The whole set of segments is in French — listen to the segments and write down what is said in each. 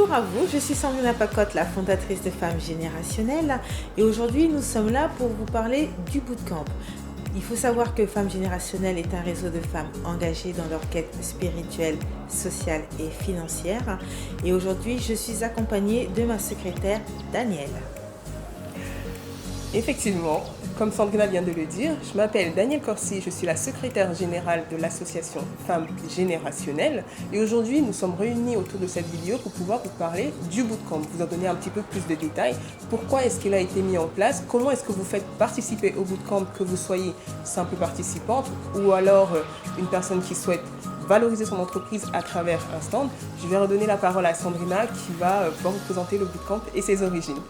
Bonjour à vous, je suis Sandrina Pacotte, la fondatrice de Femmes Générationnelles et aujourd'hui nous sommes là pour vous parler du bootcamp. Il faut savoir que Femmes Générationnelles est un réseau de femmes engagées dans leur quête spirituelle, sociale et financière. Et aujourd'hui, je suis accompagnée de ma secrétaire Danielle. Effectivement, comme Sandrina vient de le dire, je m'appelle Danielle Corsi, je suis la secrétaire générale de l'association Femmes Générationnelles et aujourd'hui nous sommes réunis autour de cette vidéo pour pouvoir vous parler du bootcamp, vous en donner un petit peu plus de détails, pourquoi est-ce qu'il a été mis en place, comment est-ce que vous faites participer au bootcamp, que vous soyez simple participante ou alors une personne qui souhaite valoriser son entreprise à travers un stand. Je vais redonner la parole à Sandrina qui va pouvoir vous présenter le bootcamp et ses origines.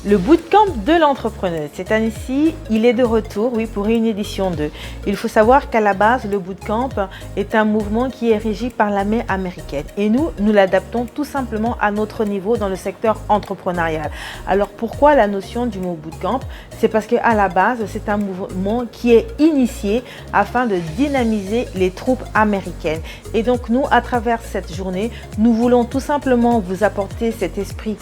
Le bootcamp de l'entrepreneuse, cette année-ci, il est de retour, oui, pour une édition 2. Il faut savoir qu'à la base, le bootcamp est un mouvement qui est régi par la main américaine. Et nous l'adaptons tout simplement à notre niveau dans le secteur entrepreneurial. Alors pourquoi la notion du mot bootcamp? C'est parce qu'à la base, c'est un mouvement qui est initié afin de dynamiser les troupes américaines. Et donc nous, à travers cette journée, nous voulons tout simplement vous apporter cet esprit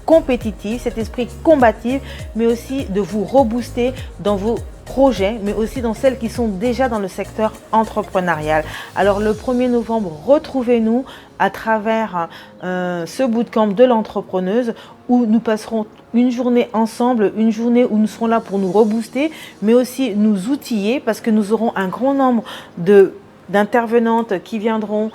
compétitif, cet esprit combatif, mais aussi de vous rebooster dans vos projets, mais aussi dans celles qui sont déjà dans le secteur entrepreneurial. Alors le 1er novembre, retrouvez-nous à travers ce bootcamp de l'entrepreneuse où nous passerons une journée ensemble, une journée où nous serons là pour nous rebooster, mais aussi nous outiller parce que nous aurons un grand nombre d'intervenantes qui viendront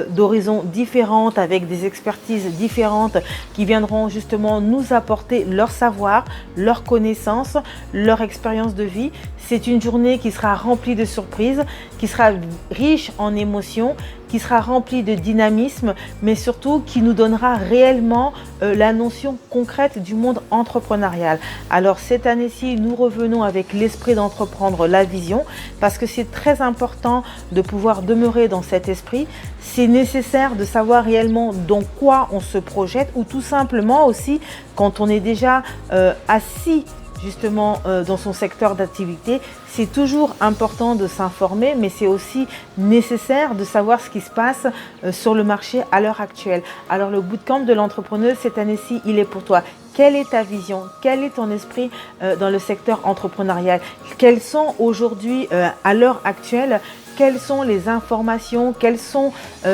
d'horizons différentes, avec des expertises différentes, qui viendront justement nous apporter leur savoir, leur connaissance, leur expérience de vie. C'est une journée qui sera remplie de surprises, qui sera riche en émotions, qui sera remplie de dynamisme, mais surtout qui nous donnera réellement la notion concrète du monde entrepreneurial. Alors cette année-ci, nous revenons avec l'esprit d'entreprendre la vision, parce que c'est très important de pouvoir demeurer dans cet esprit. C'est nécessaire de savoir réellement dans quoi on se projette, ou tout simplement aussi quand on est déjà assis justement dans son secteur d'activité, c'est toujours important de s'informer, mais c'est aussi nécessaire de savoir ce qui se passe sur le marché à l'heure actuelle. Alors le bootcamp de l'entrepreneuse, cette année-ci, il est pour toi. Quelle est ta vision? Quel est ton esprit dans le secteur entrepreneurial? Quels sont aujourd'hui, à l'heure actuelle, quelles sont les informations, quels sont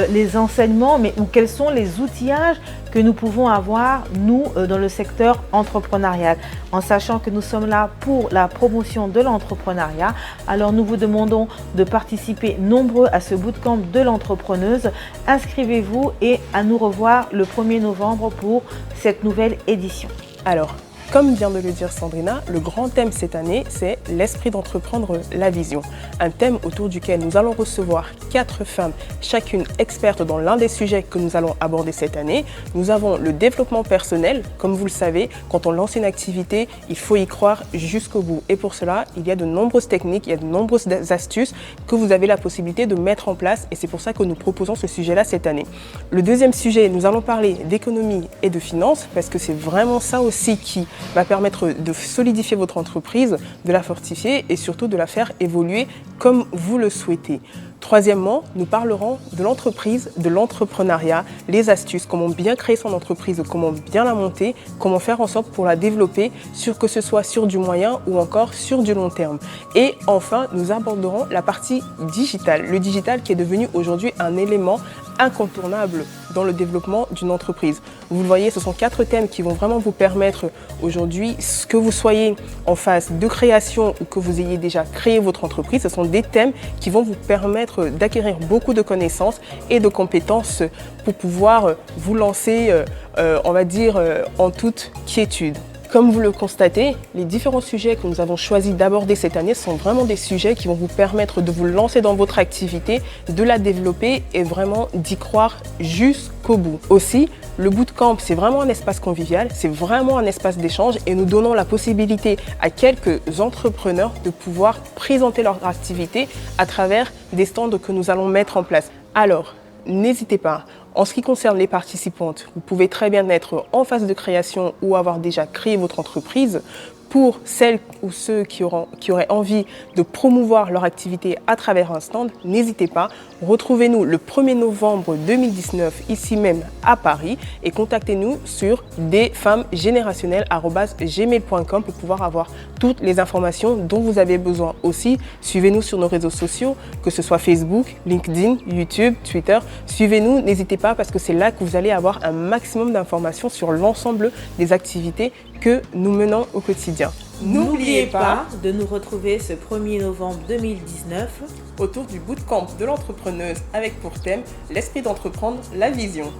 les enseignements, ou quels sont les outillages que nous pouvons avoir, nous, dans le secteur entrepreneurial, en sachant que nous sommes là pour la promotion de l'entrepreneuriat. Alors nous vous demandons de participer nombreux à ce bootcamp de l'entrepreneuse. Inscrivez-vous et à nous revoir le 1er novembre pour cette nouvelle édition. Alors, comme vient de le dire Sandrina, le grand thème cette année, c'est l'esprit d'entreprendre la vision. Un thème autour duquel nous allons recevoir 4 femmes, chacune experte dans l'un des sujets que nous allons aborder cette année. Nous avons le développement personnel. Comme vous le savez, quand on lance une activité, il faut y croire jusqu'au bout. Et pour cela, il y a de nombreuses techniques, il y a de nombreuses astuces que vous avez la possibilité de mettre en place. Et c'est pour ça que nous proposons ce sujet-là cette année. Le deuxième sujet, nous allons parler d'économie et de finances, parce que c'est vraiment ça aussi qui va permettre de solidifier votre entreprise, de la fortifier et surtout de la faire évoluer comme vous le souhaitez. Troisièmement, nous parlerons de l'entreprise, de l'entrepreneuriat, les astuces, comment bien créer son entreprise, comment bien la monter, comment faire en sorte pour la développer, que ce soit sur du moyen ou encore sur du long terme. Et enfin, nous aborderons la partie digitale, le digital qui est devenu aujourd'hui un élément incontournable dans le développement d'une entreprise. Vous le voyez, ce sont 4 thèmes qui vont vraiment vous permettre aujourd'hui, que vous soyez en phase de création ou que vous ayez déjà créé votre entreprise, ce sont des thèmes qui vont vous permettre d'acquérir beaucoup de connaissances et de compétences pour pouvoir vous lancer, on va dire, en toute quiétude. Comme vous le constatez, les différents sujets que nous avons choisi d'aborder cette année sont vraiment des sujets qui vont vous permettre de vous lancer dans votre activité, de la développer et vraiment d'y croire jusqu'au bout. Aussi, le bootcamp, c'est vraiment un espace convivial, c'est vraiment un espace d'échange et nous donnons la possibilité à quelques entrepreneurs de pouvoir présenter leur activité à travers des stands que nous allons mettre en place. Alors, n'hésitez pas. En ce qui concerne les participantes, vous pouvez très bien être en phase de création ou avoir déjà créé votre entreprise. Pour celles ou ceux qui auraient envie de promouvoir leur activité à travers un stand, n'hésitez pas. Retrouvez-nous le 1er novembre 2019 ici même à Paris et contactez-nous sur desfemmesgénérationnelles@gmail.com pour pouvoir avoir toutes les informations dont vous avez besoin. Aussi, suivez-nous sur nos réseaux sociaux, que ce soit Facebook, LinkedIn, YouTube, Twitter. Suivez-nous, n'hésitez pas parce que c'est là que vous allez avoir un maximum d'informations sur l'ensemble des activités que nous menons au quotidien. N'oubliez pas de nous retrouver ce 1er novembre 2019 autour du bootcamp de l'entrepreneuse avec pour thème l'esprit d'entreprendre, la vision.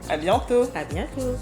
À bientôt. À bientôt.